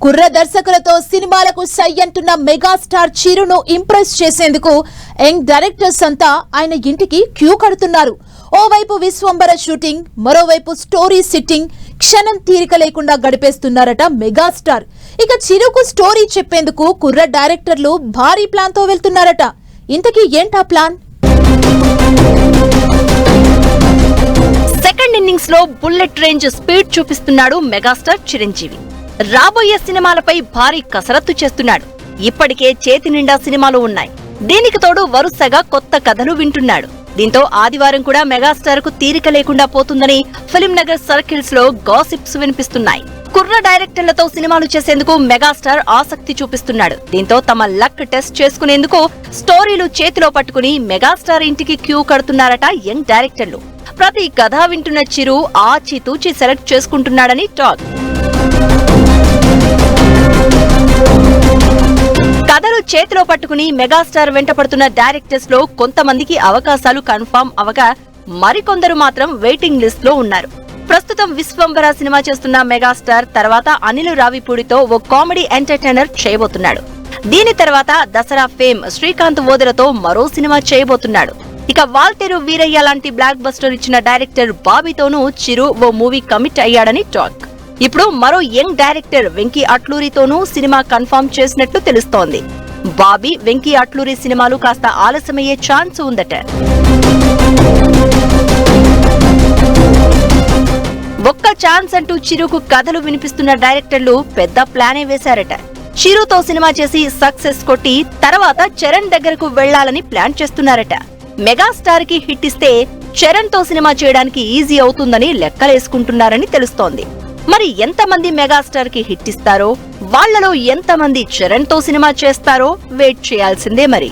కుర్ర దర్శకులతో సినిమాలకు సై అంటున్న మెగాస్టార్ చిరును ఇంప్రెస్ చేసేందుకు యంగ్ డైరెక్టర్స్ అంతా ఆయన ఇంటికి క్యూ కడుతున్నారు. ఓవైపు విశ్వంబర షూటింగ్, మరోవైపు స్టోరీ సిట్టింగ్, క్షణం తీరిక లేకుండా గడిపేస్తున్నారట మెగాస్టార్. ఇక చిరుకు స్టోరీ చెప్పేందుకు కుర్ర డైరెక్టర్లు భారీ ప్లాన్ తో వెళ్తున్నారట. ఇంతకీ ఏంటా ప్లాన్? సెకండ్ ఇన్నింగ్స్ లో బుల్లెట్ రేంజ్ స్పీడ్ చూపిస్తున్నాడు మెగాస్టార్ చిరంజీవి. రాబోయే సినిమాలపై భారీ కసరత్తు చేస్తున్నాడు. ఇప్పటికే చేతి నిండా సినిమాలు ఉన్నాయి. దీనికి తోడు వరుసగా కొత్త కథలు వింటున్నాడు. దీంతో ఆదివారం కూడా మెగాస్టార్ కు తీరిక లేకుండా పోతుందని ఫిల్మ్ నగర్ సర్కిల్స్ లో గాసిప్స్ వినిపిస్తున్నాయి. కుర్ర డైరెక్టర్లతో సినిమాలు చేసేందుకు మెగాస్టార్ ఆసక్తి చూపిస్తున్నాడు. దీంతో తమ లక్ టెస్ట్ చేసుకునేందుకు స్టోరీలు చేతిలో పట్టుకుని మెగాస్టార్ ఇంటికి క్యూ కడుతున్నారట యంగ్ డైరెక్టర్లు. ప్రతి కథ వింటున్న చిరు ఆచితూచి సెలెక్ట్ చేసుకుంటున్నాడని టాక్. కథలు చేతిలో పట్టుకుని మెగాస్టార్ వెంటపడుతున్న డైరెక్టర్స్ లో కొంతమందికి అవకాశాలు కన్ఫర్మ్ అవగా మరికొందరు మాత్రం వెయిటింగ్ లిస్ట్ లో ఉన్నారు. ప్రస్తుతం విశ్వంబర సినిమా చేస్తున్న మెగాస్టార్ తర్వాత అనిల్ రావిపూడితో ఓ కామెడీ ఎంటర్టైనర్ చేయబోతున్నాడు. దీని తర్వాత దసరా ఫేమ్ శ్రీకాంత్ ఓదెలతో మరో సినిమా చేయబోతున్నాడు. ఇక వాల్తేరు వీరయ్య లాంటి బ్లాక్ బస్టర్ ఇచ్చిన డైరెక్టర్ బాబీతోనూ చిరు ఓ మూవీ కమిట్ అయ్యాడని టాక్. ఇప్పుడు మరో యంగ్ డైరెక్టర్ వెంకీ అట్లూరితోనూ సినిమా కన్ఫర్మ్ చేసినట్లు తెలుస్తోంది. బాబీ, వెంకీ అట్లూరి సినిమాలు కాస్త ఆలస్యమయ్యే ఛాన్స్ ఉందట. ఒక్క ఛాన్స్ అంటూ చిరుకు కథలు వినిపిస్తున్న డైరెక్టర్లు పెద్ద ప్లానే వేశారట. చిరుతో సినిమా చేసి సక్సెస్ కొట్టి తర్వాత చరణ్ దగ్గరకు వెళ్లాలని ప్లాన్ చేస్తున్నారట. మెగాస్టార్ కి హిట్ ఇస్తే చరణ్ తో సినిమా చేయడానికి ఈజీ అవుతుందని లెక్కలేసుకుంటున్నారని తెలుస్తోంది. మరి ఎంతమంది మెగాస్టార్ కి హిట్ ఇస్తారో, వాళ్లలో ఎంతమంది చరణ్ తో సినిమా చేస్తారో వెయిట్ చేయాల్సిందే మరి.